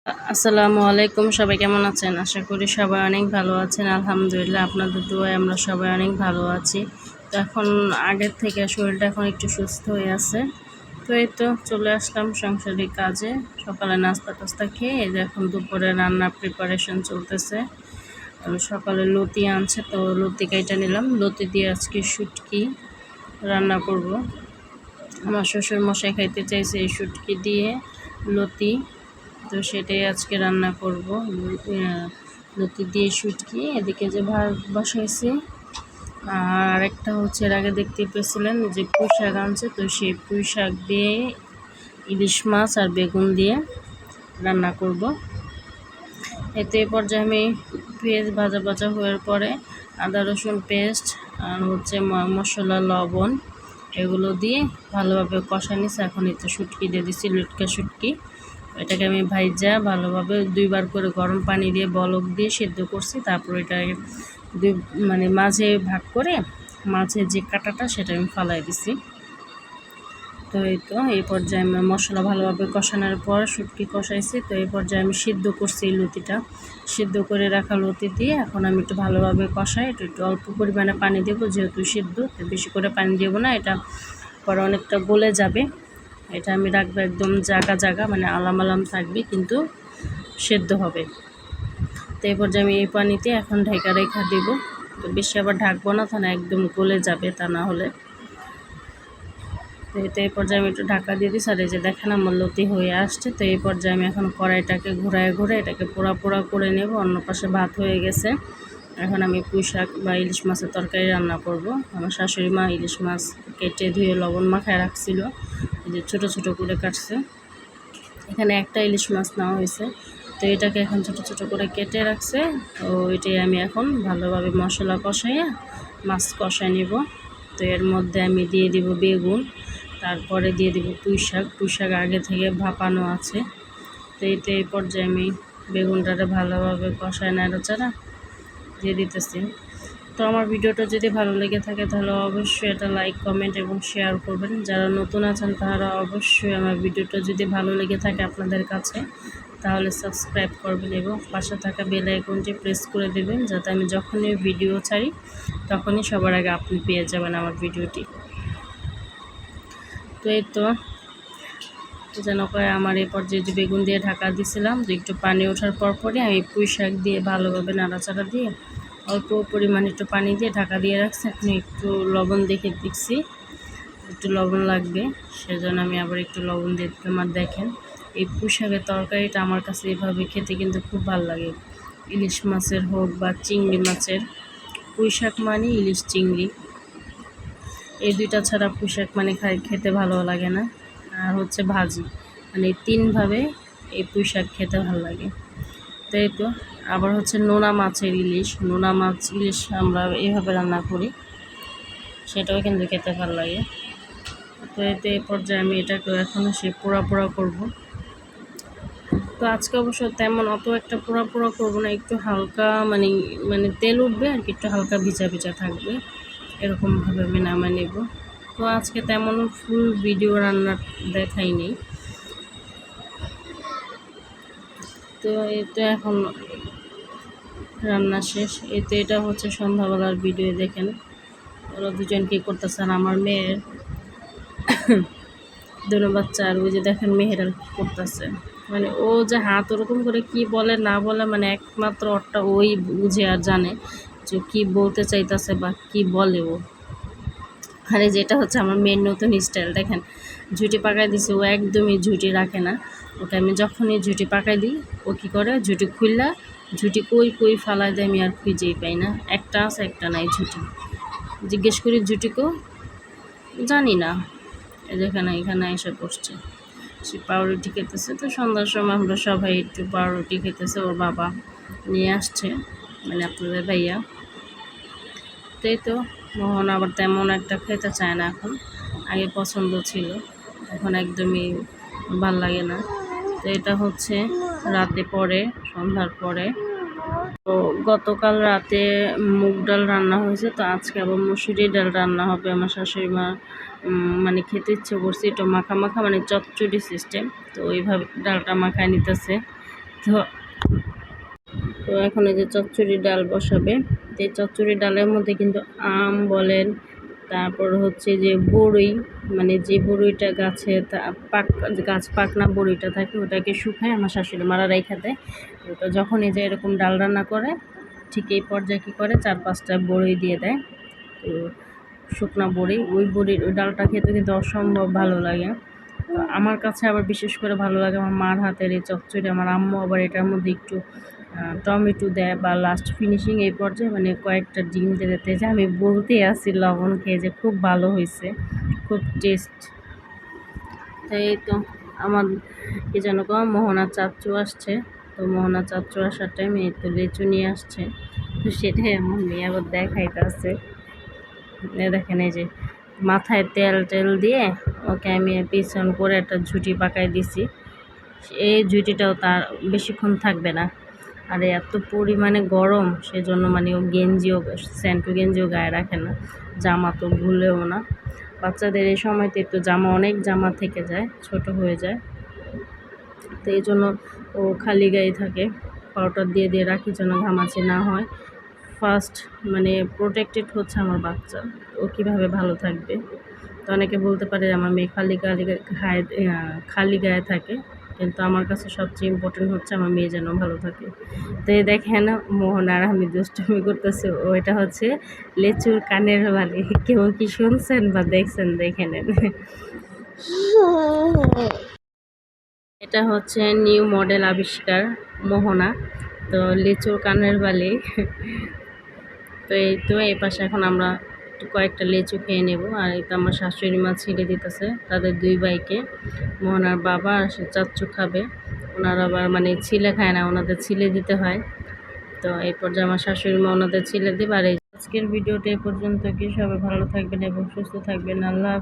আসসালামু আলাইকুম। সবাই কেমন আছেন? আশা করি সবাই অনেক ভালো আছেন। আলহামদুলিল্লাহ আপনাদের দোয়ায় আমরা সবাই অনেক ভালো আছি। তো এখন আগের থেকে শরীরটা এখন একটু সুস্থ হয়ে আছে। তো এই তো চলে আসলাম সাংসারিক কাজে। সকালে নাস্তা-টাস্তা খেয়ে এই যে এখন দুপুরে রান্নার প্রিপারেশন চলতেছে। সকালে লতি আনছে, তো লতি কাইটা নিলাম। লতি দিয়ে আজকে শুটকি রান্না করব। আমার শ্বশুরমশাই খাইতে চাইছে এই শুটকি দিয়ে লতি, তো সেটাই আজকে রান্না করব। লতি দিয়ে শুটকি, এদিকে যে ভাত বসাইছি। আর একটা হচ্ছে এর আগে দেখতে পেয়েছিলেন যে পুঁই শাক আনছে, তো সেই পুঁই শাক দিয়ে ইলিশ মাছ আর বেগুন দিয়ে রান্না করব। এতে পর্যায়ে আমি পেঁয়াজ ভাজা হওয়ার পরে আদা রসুন পেস্ট আর হচ্ছে মশলা লবণ এগুলো দিয়ে ভালোভাবে কষা নিচ্ছি। এখন একটু শুটকি দিয়ে দিচ্ছি, লটকা শুটকি। এটাকে আমি ভাইজা ভালোভাবে 2 বার করে গরম পানি দিয়ে বলক দিয়ে সেদ্ধ করছি। তারপর এটাকে মাঝে ভাগ করে মাছের যে কাঁটাটা সেটা আমি ফালাই দিছি। তো এই পর্যায়ে আমি মশলা ভালোভাবে কষানোর পর শুটকি কষাইছি। তো এই পর্যায়ে আমি সিদ্ধ করছি এই লতিটা, সিদ্ধ করে রাখা লতি দিয়ে এখন আমি একটু ভালোভাবে কষাই। একটু অল্প পরিমাণে পানি দেবো, যেহেতু সিদ্ধ, তো বেশি করে পানি দেবো না, এটা পরে অনেকটা গলে যাবে। এটা আমি রাখবো একদম জায়গা মানে আলাম থাকবে, কিন্তু সেদ্ধ হবে। তো এই পর্যায়ে আমি এই পানিতে এখন ঢাকা রেখা দেবো। তো বেশি আবার ঢাকবো না, তাহলে একদম গলে যাবে, তা না হলে। তো এই পর্যায়ে আমি একটু ঢাকা দিয়ে দিই। আর এই যে দেখেন আমার লতি হয়ে আসছে। তো এই পর্যায়ে আমি এখন কড়াইটাকে ঘুরে এটাকে পোড়া করে নেব। অন্য পাশে ভাত হয়ে গেছে। এখন আমি পুঁই শাক বা ইলিশ মাছের তরকারি রান্না করব। আমার শাশুড়ি মা ইলিশ মাছ কেটে ধুয়ে লবণ মাখায় রাখছিল, এই যে ছোটো ছোটো করে কাটছে। এখানে একটা ইলিশ মাছ নেওয়া হয়েছে, তো এটাকে এখন ছোটো করে কেটে রাখছে। তো এটাই আমি এখন ভালোভাবে মশলা কষাইয়া মাছ কষাই নেব। তো এর মধ্যে আমি দিয়ে দিব বেগুন, তারপরে দিয়ে দিব পুঁই শাক আগে থেকে ভাপানো আছে। তো এই পর্যায়ে আমি বেগুনটাকে ভালোভাবে কষায় নাড়াচাড়া দিয়ে দিতেছি। তো আমার ভিডিওটা যদি ভালো লেগে থাকে তাহলে অবশ্যই এটা লাইক কমেন্ট এবং শেয়ার করবেন। যারা নতুন আছেন তারা অবশ্যই আমার ভিডিওটা যদি ভালো লেগে থাকে আপনাদের কাছে তাহলে সাবস্ক্রাইব করবেন এবং পাশে থাকা বেল আইকনটি প্রেস করে দেবেন, যাতে আমি যখনই ভিডিও ছাড়ি তখনই সবার আগে আপনি পেয়ে যাবেন আমার ভিডিওটি। তো যেন করে আমার এই পর্যায়ে যে বেগুন দিয়ে ঢাকা দিয়েছিলাম, তো একটু পানি ওঠার পরই আমি পুঁই শাক দিয়ে ভালোভাবে নাড়াচাড়া দিয়ে অল্প পরিমাণে একটু পানি দিয়ে ঢাকা দিয়ে রাখছি। এখন একটু লবণ দেখছি একটু লবণ লাগবে, সেজন্য আমি আবার একটু লবণ দিয়ে দিলাম। আর দেখেন এই পুঁই শাকের তরকারিটা আমার কাছে এভাবে খেতে কিন্তু খুব ভালো লাগে। ইলিশ মাছের হোক বা চিংড়ি মাছের, পুঁই শাক মানে ইলিশ চিংড়ি, এই দুইটা ছাড়া পুঁই শাক মানে খেতে ভালো লাগে না। আর হচ্ছে ভাজি, মানে 3ভাবে এই পুঁই শাক খেতে ভালো লাগে। তো আবার হচ্ছে নোনা মাছের ইলিশ, ইলিশ আমরা এইভাবে রান্না করি, সেটাও কিন্তু খেতে ভালো লাগে। তো এই পর্যায়ে আমি এটাকে এখনও পোড়া করব। তো আজকে অবশ্য তেমন অত একটা পোড়া করব না, একটু হালকা মানে তেল উঠবে আর কি, একটু হালকা ভিজা থাকবে, এরকমভাবে আমি নামিয়ে নেব। তো আজকে তেমন ফুল ভিডিও রান্নার দেখাই নেই। তো এখন রান্না শেষ। এটা হচ্ছে সন্ধ্যাবেলার ভিডিও। দেখেন ওরা দুজন কী করতেছেন। আমার মেয়ের দুনো বাচ্চা, আর ওই যে দেখেন মেহেরাল কী করতেছে, মানে ও যে হাত ওরকম করে কি বলে না বলে, মানে একমাত্র ওরটা ওই বুঝে আর জানে যে কী বলতে চাইতেছে বা কি বলে ও। আরে যেটা হচ্ছে আমার মেয়ের নতুন স্টাইল, দেখেন ঝুঁটি পাকাই দিছে, ও একদমই ঝুঁটি রাখে না। ওকে আমি যখনই ঝুঁটি পাকাই দিই ও কী করে, ঝুঁটি খুললা ঝুঁটি কই ফালাই দেয়, আমি আর খুঁজেই পাই না। একটা আছে একটা নাই ঝুঁটি, জিজ্ঞেস করি ঝুঁটিকেও জানি না। এখানে এসে বসছে, সে পাউরুটি খেতেছে। তো সন্ধ্যার সময় আমরা সবাই একটু পাউরুটি খেতেছে, ওর বাবা নিয়ে আসছে, মানে আপনাদের ভাইয়া। তো মোহন আবার তেমন একটা খেতে চায় না এখন, আগে পছন্দ ছিল, এখন একদমই ভাল লাগে না। তো এটা হচ্ছে রাতে পরে, সন্ধ্যার পরে। তো গতকাল রাতে মুগ ডাল রান্না হয়েছে, তো আজকে আবার মুসুরি ডাল রান্না হবে। আমার শাশুড়ি মা মানে খেতে ইচ্ছে করছে একটু মাখা মানে চচ্চড়ি সিস্টেম, তো ওইভাবে ডালটা মাখায় নিতেছে। তো তো এখন এই যে চচ্চড়ি ডাল বসাবে। তো এই চচ্চড়ি ডালের মধ্যে কিন্তু আম বলেন, তারপর হচ্ছে যে বড়ই, মানে যে বড়ইটা গাছে গাছ পাকনা বড়ইটা থাকে ওটাকে শুকায় আমার শাশুড়ি মারা রেখে দেয়। তো যখন এই যে এরকম ডাল রান্না করে ঠিক এই পর্যায়ে কী করে 4-5টা বড়ি দিয়ে দেয়। তো শুকনা বড়ি, ওই ডালটা খেতে কিন্তু অসম্ভব ভালো লাগে। তো আমার কাছে আবার বিশেষ করে ভালো লাগে আমার মার হাতের এই চচ্চড়ি। আমার আম্মু আবার এটার মধ্যে একটু টমেটো দেয় বা লাস্ট ফিনিশিং এই পর্যায়ে মানে কয়েকটা ডিম দিয়ে দিতে, যে আমি বলতেই আসি লবণ খেয়ে যে খুব ভালো হয়েছে, খুব টেস্ট। তো এই তো আমার কি যেন মোহনার চাচ্চু আসছে। তো মোহনার চাচ্চু আসার টাইমে এই তো লিচু নিয়ে আসছে। তো সেটাই আমার মেয়ে আবার দেখাইতেছে। দেখেন এই যে মাথায় তেল দিয়ে ওকে আমি পিছন করে একটা ঝুঁটি পাকাই দিছি। এই ঝুঁটিটাও তার বেশিক্ষণ থাকবে না। আর এত পরিমাণে গরম সেজন্য মানে ও স্যান্টু গেঞ্জিও গায়ে রাখে না, জামা তো ভুলেও না। বাচ্চাদের এই সময়তে একটু অনেক জামা থেকে যায়, ছোট হয়ে যায়। তো এই জন্য ও খালি গায়ে থাকে, পাউডার দিয়ে রাখি যেন ঘামাচি না হয়। ফার্স্ট মানে প্রোটেক্টেড হচ্ছে আমার বাচ্চা, ও কীভাবে ভালো থাকবে। তো অনেকে বলতে পারে আমার মেয়ে খালি গায়ে থাকে, কিন্তু আমার কাছে সবচেয়ে ইম্পর্টেন্ট হচ্ছে আমার মেয়ে যেন ভালো থাকে। তো এই দেখেন মোহন আর আমি দুষ্টুমি করতেছি। ওইটা হচ্ছে লেচুর কানের বালি। কেউ কি শুনছেন বা দেখছেন দেখে নেন। এটা হচ্ছে নিউ মডেল আবিষ্কার মোহনা। তো লিচুর কানের বালি। তো এই তো এই পাশে এখন আমরা কয়েকটা লিচু খেয়ে নেব। আর এই তো আমার শাশুড়ি মা ছেড়ে দিতেছে তাদের 2 ভাইকে। মোহনার বাবা আর সে চাচ্চু খাবে। ওনারা আবার মানে ছিলে খায় না, ওনাদের ছিলে দিতে হয়। তো এই পর্যায়ে আমার শাশুড়ি মা ওনাদের ছিলে দেবে। আর এই আজকের ভিডিওটা এ পর্যন্ত। কি সবাই ভালো থাকবেন এবং সুস্থ থাকবেন। আল্লাহ।